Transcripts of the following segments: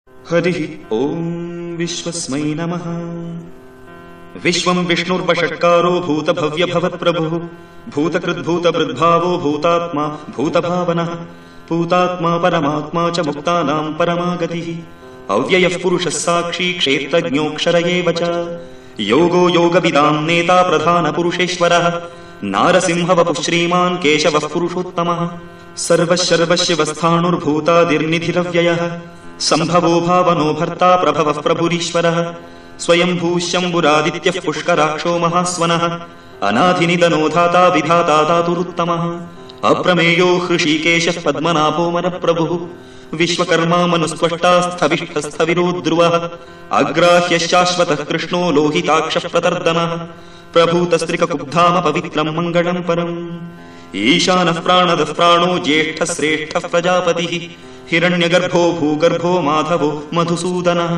हरिः ॐ विश्वस्मै नमः। विश्वं विष्णुर्वषट्कारो भूतभव्यभवत्प्रभुः भूतकृद्भूतभृद्भावो भूतात्मा भूतभावनः भूतात्मा परमात्मा च मुक्तानां परमा गतिः अव्ययः पुरुषः साक्षी क्षेत्रज्ञोऽक्षर एव च योगो योगविदां नेता प्रधानपुरुषेश्वरः नारसिंहवपुः श्रीमान् केशवः पुरुषोत्तमः सर्वशर्वशिवस्थाणुर्भूतादिर्निधिरव्ययः सम्भवो भावनो भर्ता प्रभवः प्रभुरीश्वरः स्वयंभूः शम्भुरादित्यः पुष्कराक्षो महास्वनः अनाधिनिधनो धाता विधाता धातुरुत्तमः अप्रमेयो हृषीकेशः पद्मनाभो मनप्रभुः विश्वकर्मा मनुस्त्वष्टा स्थविष्ठस्थविरो ध्रुवः अग्राह्यः शाश्वतः कृष्णो लोहिताक्षः प्रतर्दनः प्रभूतस्त्रिककुब्धाम पवित्रं मङ्गलं परम् ईशानः प्राणदः प्राणो ज्येष्ठः श्रेष्ठः प्रजापतिः हिरण्यगर्भो भूगर्भो माधवो मधुसूदनः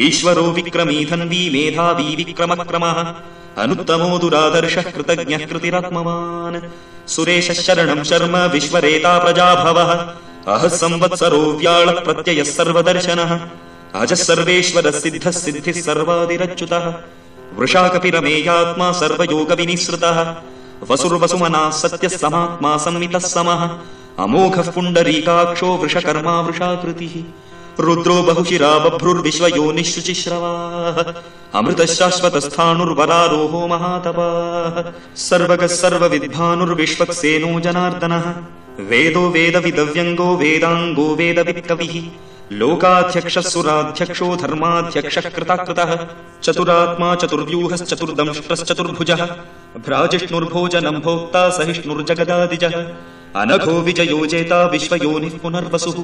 ईश्वरो विक्रमी धन्वी मेधावी विक्रमक्रमः अनुत्तमो दुरादर्शः कृतज्ञः कृतिरात्मवान् सुरेशः शरणं शर्म विश्वरेता प्रजाभवः अहः संवत्सरो व्याळः प्रत्ययः सर्वदर्शनः अजः सर्वेश्वरः सिद्धः सिद्धिः सर्वादिरच्युतः वृषाकपिरमेयात्मा सर्वयोगविनिसृतः वसुर्वसुमनः सत्यः समात्मा संमितः समः अमोघः पुण्डरीकाक्षो वृषकर्मा वृषाकृतिः रुद्रो बहुशिरा बभ्रुर्विश्वयोनिः शुचिश्रवाः अमृतः शाश्वतस्थाणुर्वरारोहो महातपाः सर्वगः सर्वविद्भानुर्विश्वक्सेनो जनार्दनः वेदो वेदविदव्यङ्गो वेदाङ्गो वेदवित्कविः लोकाध्यक्षः सुराध्यक्षो धर्माध्यक्षः कृताकृतः चतुरात्मा चतुर्व्यूहश्चतुर्दंष्ट्रश्चतुर्भुजः भ्राजिष्णुर्भोजनं भोक्ता सहिष्णुर्जगदादिजः अनघो विजयो जेता विश्वयोनिः पुनर्वसुः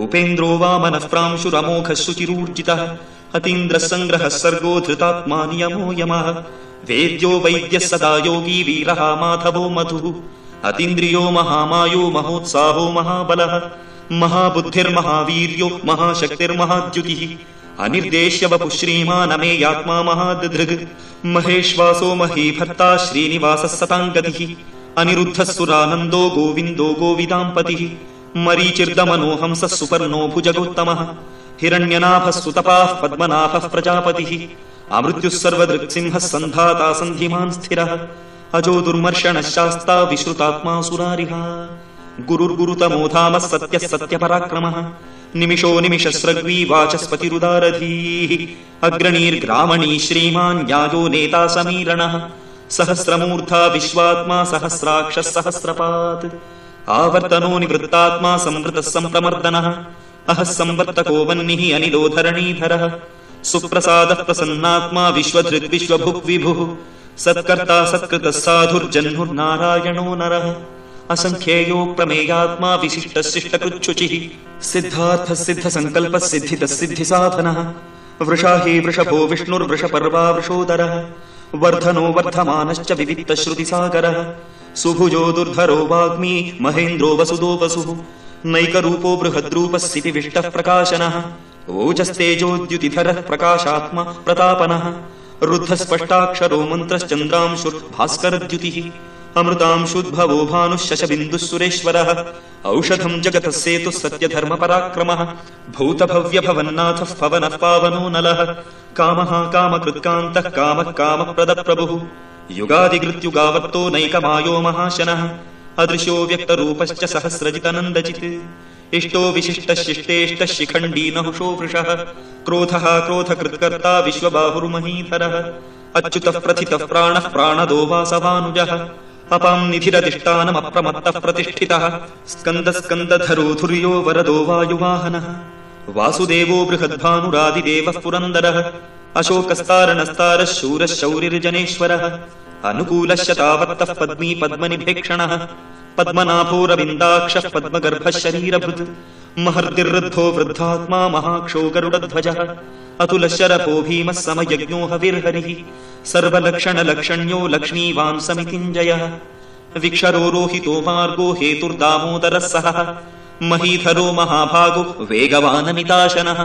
उपेन्द्रो वामनः प्रांशुरमोघः शुचिरूर्जितः अतीन्द्रः सङ्ग्रहः सर्गो धृतात्मा नियमो यमः वेद्यो वैद्यः सदा योगी वीरः माधवो मधुः अतीन्द्रियो महामायो महोत्साहो महाबलः महाबुद्धिर्महावीर्यो महाशक्तिर्महाद्युतिः अनिर्देश्य वपुः श्रीमानमेयात्मा महादधृग् महेश्वासो महीभर्ता श्रीनिवासः सताङ्गतिः अनिरुद्धः सुरानन्दो गोविन्दो गोविदाम्पतिः मरीचिर्दमनो हंसः सुपर्णो भुजगोत्तमः हिरण्यनाभः सुतपाः पद्मनाभः प्रजापतिः अमृत्युः सर्वदृक्सिंहः सन्धाता सन्धिमान् स्थिरः अजो दुर्मर्षणः शास्ता विश्रुतात्मा सुरारिः गुरुर्गुरुतमो धामः सत्यः सत्यपराक्रमः निमिषो निमिषस्रग्वी वाचस्पतिरुदारधीः अग्रणीर्ग्रामणी श्रीमान् न्यायो नेता समीरणः सहस्रमूर्धा विश्वात्मा सहस्राक्षः सहस्रपात् आवर्तनो निवृत्तात्मा संवृतः सम्प्रमर्दनः अहः संवर्तको वह्निः अनिलो धरणीधरः सुप्रसादः प्रसन्नात्मा विश्वधृग् विश्वभुक् विभुः सत्कर्ता सत्कृतः साधुर्जह्नुर्नारायणो नरः असङ्ख्येयो प्रमेयात्मा विशिष्टः शिष्टकृच्छुचिः सिद्धार्थः सिद्धसङ्कल्पः सिद्धितः सिद्धिसाधनः वृषाही वृषभो विष्णुर्वृषपर्वा वृषोदरः वर्धनो वर्धमानश्च विविक्तश्रुतिसागरः सुभुजो दुर्धरो वाग्मी महेन्द्रो वसुदो वसुः नैकरूपो बृहद्रूपः सितिविष्टः प्रकाशनः ओजस्तेजोद्युतिधरः प्रकाशात्मा प्रतापनः रुद्धस्पष्टाक्षरो मन्त्रश्चन्द्रांशुर्भास्करद्युतिः अमृतांशुद्भवो भानुः शशबिन्दुः सुरेश्वरः औषधं जगतः सेतुः सत्यधर्मपराक्रमः भूतभव्यभवन्नाथः पवनः पावनो नलः कामः कामकृत्कान्तः कामः कामप्रदप्रभुः युगादिकृत्युगावर्तो नैकमायो महाशनः अदृश्यो व्यक्तरूपश्च सहस्रजितनन्दचित् इष्टो विशिष्टः शिष्टेष्टः शिखण्डी नहुषो वृषः क्रोधः क्रोधकृत्कर्ता विश्वबाहुर्महीधरः अच्युतः प्रथितः प्राणः प्राणदो वासवानुजः अपां निधिरधिष्ठानमप्रमत्तः प्रतिष्ठितः स्कन्दस्कन्दधरो धुर्यो वरदो वायुवाहनः वासुदेवो बृहद्भानुरादिदेवः पुरन्दरः अशोकस्तारणस्तारः शूरः शौरिर्जनेश्वरः अनुकूलः शतावर्तः पद्मी पद्मनिभेक्षणः पद्मनाभोरविन्दाक्षः पद्मगर्भः शरीरभृत् महर्दिर्वृद्धो वृद्धात्मा महाक्षो गरुडध्वजः अतुलः शरपो भीमः समयज्ञो हविर्हरिः सर्वलक्षणलक्षण्यो लक्ष्मीवान् समितिञ्जयः विक्षरो रोहितो मार्गो हेतुर्दामोदरः सहः महीधरो महाभागो वेगवानमिताशनः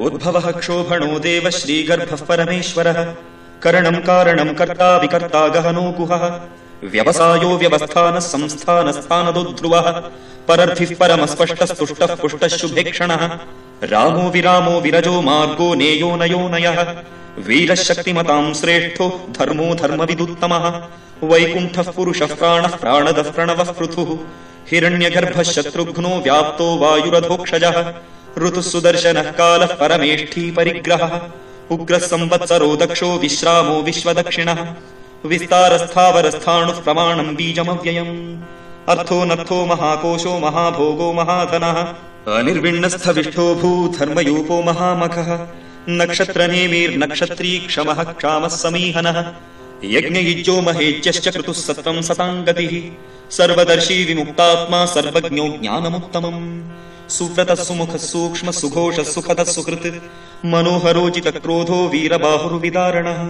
उद्भवः क्षोभणो देवः श्रीगर्भः परमेश्वरः करणं कारणं कर्ता विकर्ता गहनो गुहः व्यवसायो व्यवस्थानः संस्थानस्थानदो ध्रुवः परर्थिः परमस्पष्टस्तुष्टः पुष्टः शुभेक्षणः रामो विरामो विरजो मार्गो नेयो नयो नयः वीरः शक्तिमतां श्रेष्ठो धर्मो धर्मविदुत्तमः वैकुण्ठः पुरुषः प्राणः प्राणदः प्रणवः पृथुः हिरण्यगर्भः शत्रुघ्नो व्याप्तो वायुरधोक्षजः ऋतुः सुदर्शनः कालः परमेष्ठी परिग्रहः उग्रः संवत्सरो दक्षो विश्रामो विश्वदक्षिणः विस्तारस्थावरस्थाणुः प्रमाणम् बीजमव्ययम् अर्थो नर्थो महाकोशो महाभोगो महाधनः अनिर्विण्णस्थविष्ठो भूधर्मयूपो महामखः नक्षत्रनेमिर्नक्षत्री क्षमः क्षामः समीहनः यज्ञयुज्यो महेज्यश्च क्रतुः सत्त्वम् सताङ्गतिः सर्वदर्शी विमुक्तात्मा सर्वज्ञो ज्ञानमुत्तमम् सुव्रतः सुमुखः सूक्ष्मः सुघोषः सुखदः सुकृत् मनोहरोजितक्रोधो वीरबाहुर्विदारणः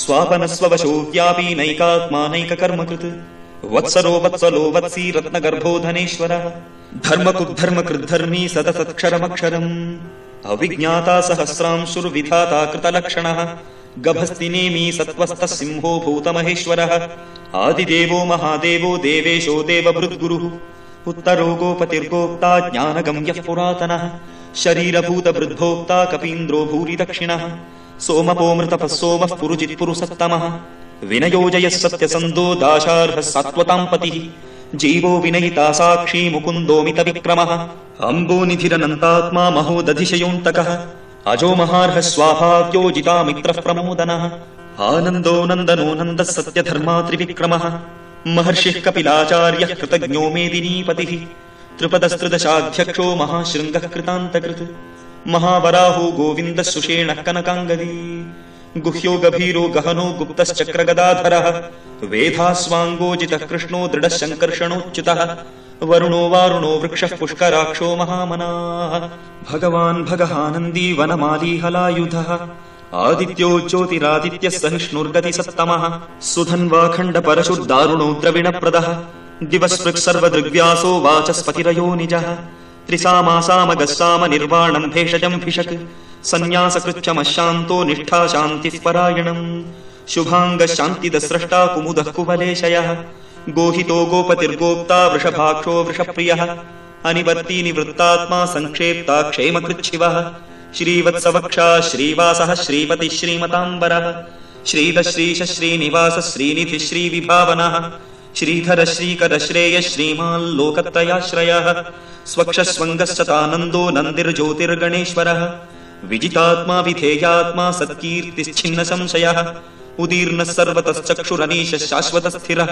स्वापनस्ववशो व्यापी नैकात्मा नैककर्मकृत् वत्सरो वत्सलो वत्सी रत्नगर्भो धनेश्वरः धर्मकुद्धर्मकृद्धर्मी सदसत्क्षरमक्षरम् अविज्ञाता सहस्रांशुर्विधाता कृतलक्षणः गभस्तिनेमी सत्त्वस्तः सिंहो भूतमहेश्वरः आदिदेवो महादेवो देवेशो देवभृद्गुरुः उत्तरो गोपतिर्गोप्ता ज्ञानगम्यः पुरातनः शरीरभूतभृद्भोक्ता कपीन्द्रो भूरि दक्षिणः सोमपोमृतपः सोमः पुरुजित्पुरुसत्तमः विनयोजयः सत्यसन्धो दाशार्हः सात्वताम् पतिः जीवो विनयिता साक्षी मुकुन्दोमितविक्रमः अम्बोनिधिरनन्तात्मा महोदधिशयोऽन्तकः अजो महार्हः स्वाभाव्योजितामित्रः प्रमोदनः आनन्दो नन्दनो नन्दः सत्यधर्मा त्रिविक्रमः महर्षिः कपिलाचार्यः कृतज्ञो मेदिनीपतिः त्रिपदस्त्रिदशाध्यक्षो महाशृङ्गः कृतान्तकृत् महावराहो गोविन्दः सुषेणः कनकाङ्गदी गुह्यो गभीरो गहनो गुप्तश्चक्रगदाधरः वेधास्वाङ्गोजितः कृष्णो दृढः शङ्कर्षणोच्युतः वरुणो वारुणो वृक्षः पुष्कराक्षो महामनाः भगवान् भगहानन्दी वनमाली हलायुधः आदित्यो ज्योतिरादित्यः सहिष्णुर्गतिसत्तमः सुधन्वाखण्डपरशुर्दारुणो द्रविणप्रदः दिवस्पृक्सर्वदृग्व्यासो वाचस्पतिरयो निजः त्रिसामासामगस्साम निर्वाणम् भेषजम् भिषक् सन्न्यासकृच्छमः शान्तो निष्ठा शान्तिः परायणम् शुभाङ्गः शान्तिदस्रष्टा कुमुदः कुवलेशयः गोहितो गोपतिर्गोप्ता वृषभाक्षो वृषप्रियः अनिवर्ती निवृत्तात्मा संक्षेप्ता क्षेमकृच्छिवः श्रीवत्सवक्षा श्रीवासः श्रीपतिः श्रीमताम्बरः श्रीधश्रीश श्रीनिवासः श्रीनिधिः श्रीविभावनः श्रीधर श्रीकर श्रेयः श्रीमाल्लोकत्रयाश्रयः स्वक्षस्वङ्गश्चतानन्दो नन्दिर्ज्योतिर्गणेश्वरः विजितात्मा विधेयात्मा सत्कीर्तिश्छिन्न संशयः उदीर्णः सर्वतश्चक्षुरनीशः शाश्वतस्थिरः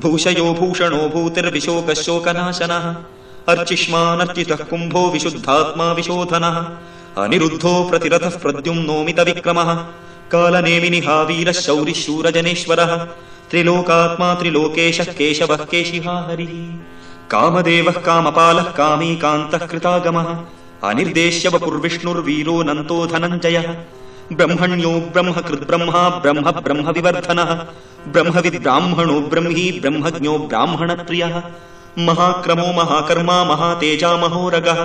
भूषयो भूषणो भूतिर्विशोकशोकनाशनः अर्चिष्मानर्चितः कुम्भो विशुद्धात्मा विशोधनः अनिरुद्धो प्रतिरथः प्रद्युम्नोमितविक्रमः कालनेमिनिहा वीरः शौरिः शूरजनेश्वरः त्रिलोकात्मा त्रिलोकेशः केशवः केशिहा हरिः कामदेवः कामपालः कामीकान्तः कृतागमः अनिर्देश्य वपुर्विष्णुर्वीरो नन्तो धनञ्जयः ब्रह्मण्यो ब्रह्मकृद्ब्रह्मा ब्रह्म ब्रह्मविवर्धनः ब्रह्मविद्ब्राह्मणो ब्रह्मी ब्रह्मज्ञो ब्राह्मणप्रियः महाक्रमो महाकर्मा महातेजा महोरगः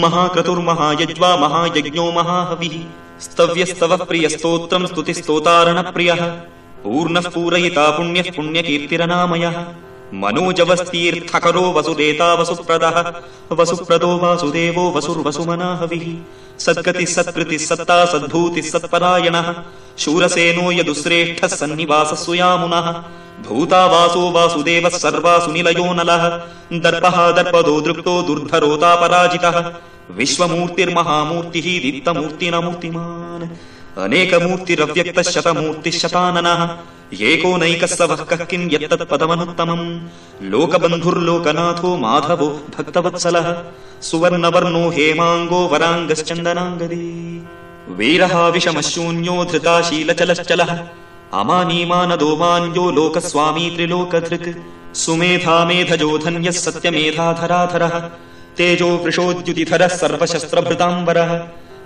महाक्रतुर्महायज्वा महायज्ञो महाहविः स्तव्यस्तवः प्रियस्तोत्रम् स्तुतिस्तोतारणप्रियः पूर्णः पूरयिता पुण्यः पुण्यकीर्तिरनामयः मनोजवस्तीर्थकरो वसुदेता वसुप्रदः वसुप्रदो वासुदेवो वसुर्वसुमनाहविः सद्गतिः सत्कृतिः सत्ता सद्भूतिः सत्परायणः शूरसेनो यदुश्रेष्ठः सन्निवासः सुयामुनः भूता वासो वासुदेवः सर्वासु निलयो नलः दर्पः दर्पदो दृप्तो दुर्धरोतापराजितः विश्वमूर्तिर्महामूर्तिः दीप्तमूर्तिनमूर्तिमान् अनेकमूर्तिरव्यक्तः शतमूर्तिः शताननः एको नैकः स वः कः किम् यत्तत्पदमनुत्तमम् लोकबन्धुर्लोकनाथो माधवो भक्तवत्सलः सुवर्णवर्णो हेमाङ्गो वराङ्गश्चन्दनाङ्गदी वीरः विषमशून्यो धृताशीलचलश्चलः अमानीमानदो मान्यो लोकस्वामी त्रिलोकधृक् सुमेधा मेधजो धन्यः सत्यमेधाधराधरः तेजो वृषोद्युतिधरः सर्वशस्त्रभृताम्बरः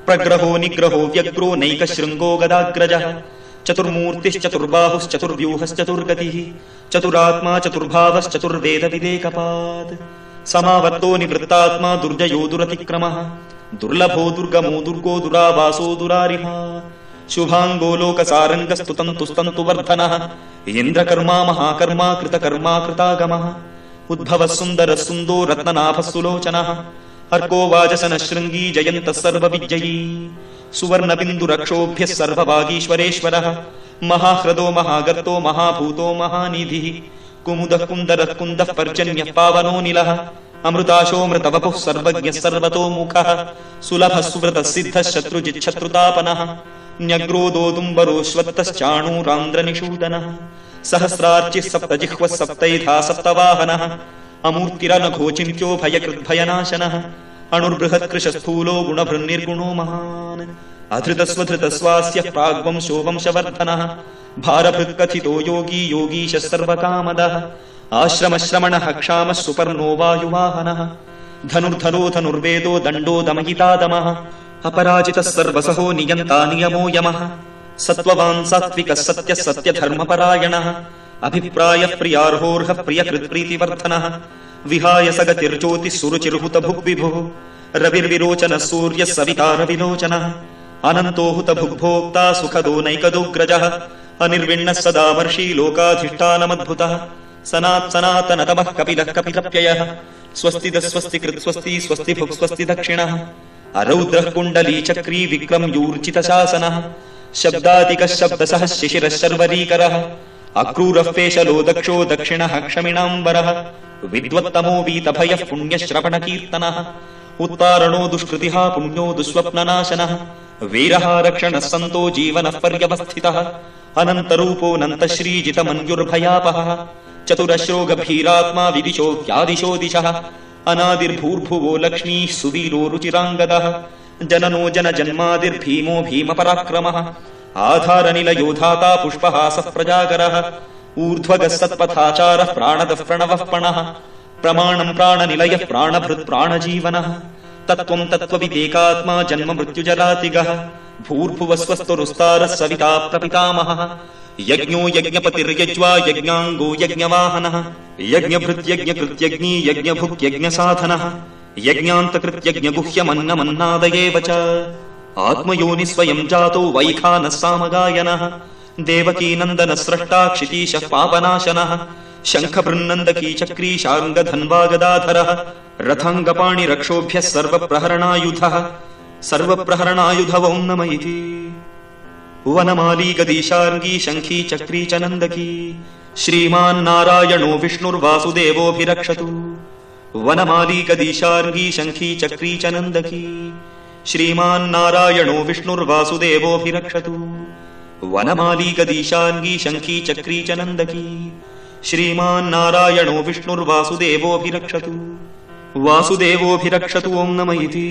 प्रग्रहो निग्रहो व्यग्रो नैकशृङ्गो गदाग्रजः चतुर्मूर्तिश्चतुर्बाहुश्चतुर्व्यूहश्चतुर्गतिः चतुरात्मा चतुर्भावश्चतुर्वेदविदेकपात् समावर्तो निवृत्तात्मा दुर्जयो दुरतिक्रमः दुर्लभो दुर्गमो दुर्गो दुरावासो दुरारिहा शुभाङ्गो लोकसारङ्गस्तुतन्तुस्तन्तु वर्धनः इन्द्रकर्मा महाकर्मा कृतकर्मा कृतागमः उद्भवः सुन्दरः सुन्दो रत्ननाभः सुलोचनः अर्को वाजसनः शृङ्गी जयन्तः सर्वविजयी सुवर्णबिन्दुरक्षोभ्यः सर्वभागीश्वरेश्वरः महाह्रदो महागर्तो महाभूतो महानिधिः कुमुदः कुन्दरः कुन्दः पर्जन्यः पावनोऽनिलः अमृताशोऽमृतवपुः सर्वज्ञः सर्वतोमुखः सुलभः सुव्रतः सिद्धः शत्रुजिच्छत्रुतापनः न्यग्रोदोदुम्बरोऽश्वत्थश्चाणूरान्द्रनिषूदनः सहस्रार्चिः सप्तजिह्वः सप्तैधा सप्तवाहनः अमूर्तिरनघोचिन्त्यो भयकृद्भयनाशनः अणुर्बृहत्कृशस्थूलो गुणभृन्निर्गुणो महान् अधृतस्वधृतस्वास्यः प्राग्वंशो वंशवर्धनः भारभृत्कथितो योगी योगीशः सर्वकामदः आश्रमश्रमणः क्षामः सुपर्णो वायुवाहनः धनुर्धरो धनुर्वेदो दण्डो दमयितादमः अपराजितः सर्वसहो नियन्ता नियमो यमः सत्त्ववान् सात्विकः सत्यः सत्यधर्मपरायणः अभिप्रायः प्रियार्होर्हः प्रियकृत्प्रीतिवर्धनः विहाय सगतिर्ज्योतिः सुरुचिर्हुतभुग्विभुः रविर्विरोचनः सूर्यः सविता रविलोचनः अनन्तो हुतभुग्भोक्ता सुखदो नैकदोग्रजः अनिर्विण्णः सदा वर्षी लोकाधिष्ठानमद्भुतः सनात्सनातनतमः कपिलः कपिलप्ययः स्वस्तिदः स्वस्तिकृत् स्वस्ति स्वस्तिभुक् स्वस्ति दक्षिणः अरौद्रः कुण्डली चक्री विक्रम्यूर्जितशासनः शब्दादिकः शब्दसः शिशिरः शर्वरीकरः अक्रूरः पेशलो दक्षो दक्षिणः क्षमिणाम्बरः विद्वत्तमो वीतभयः पुण्यश्रवणकीर्तनः उत्तारणो दुष्कृतिः पुण्यो दुःस्वप्ननाशनः वीरः रक्षणः सन्तो जीवनः पर्यवस्थितः अनन्तरूपोऽनन्तश्रीजितमन्युर्भयापहः चतुरश्रो गभीरात्मा विदिशो ह्यादिशो दिशः अनादिर्भूर्भुवो लक्ष्मीः सुवीरो रुचिराङ्गदः जननो जनजन्मादिर्भीमो भीमपराक्रमः आधारनिलयो धाता पुष्पहासः प्रजागरः ऊर्ध्वगः सत्पथाचारः प्राणदः प्रणवः पणः प्रमाणम् प्राणनिलयः प्राणभृत् प्राणजीवनः तत्त्वम् तत्त्वविदेकात्मा जन्म मृत्युजरातिगः भूर्भुवस्वस्तुरुस्तारः सविता प्रपितामहः यज्ञो यज्ञपतिर्यज्वा यज्ञाङ्गो यज्ञवाहनः यज्ञभृत्यज्ञकृत्यज्ञी यज्ञभुक्यज्ञसाधनः यज्ञान्तकृत्यज्ञगुह्यमन्नमन्नादयेव च आत्मयोनि स्वयम् जातो वैखानः सामगायनः देवकीनन्दनः स्रष्टा क्षितीशः पापनाशनः शङ्खबृन्नन्दकी चक्री शार्ङ्गधन्वागदाधरः रथाङ्गपाणिरक्षोभ्यः सर्वप्रहरणायुधः सर्वप्रहरणायुध ॐ नम इति वनमाली गदीशार्ङ्गी शङ्खी चक्री च नन्दकी श्रीमान्नारायणो विष्णुर्वासुदेवोऽभिरक्षतु वनमाली गदीशार्ङ्गी शङ्खी चक्री च नन्दकी श्रीमान्नारायणो विष्णुर्वासुदेवोऽभिरक्षतु वनमाली गदीशार्ङ्गी शङ्खी चक्री च नन्दकी श्रीमान्नारायणो विष्णुर्वासुदेवोऽभिरक्षतु वासुदेवोऽभिरक्षतु ॐ नम इति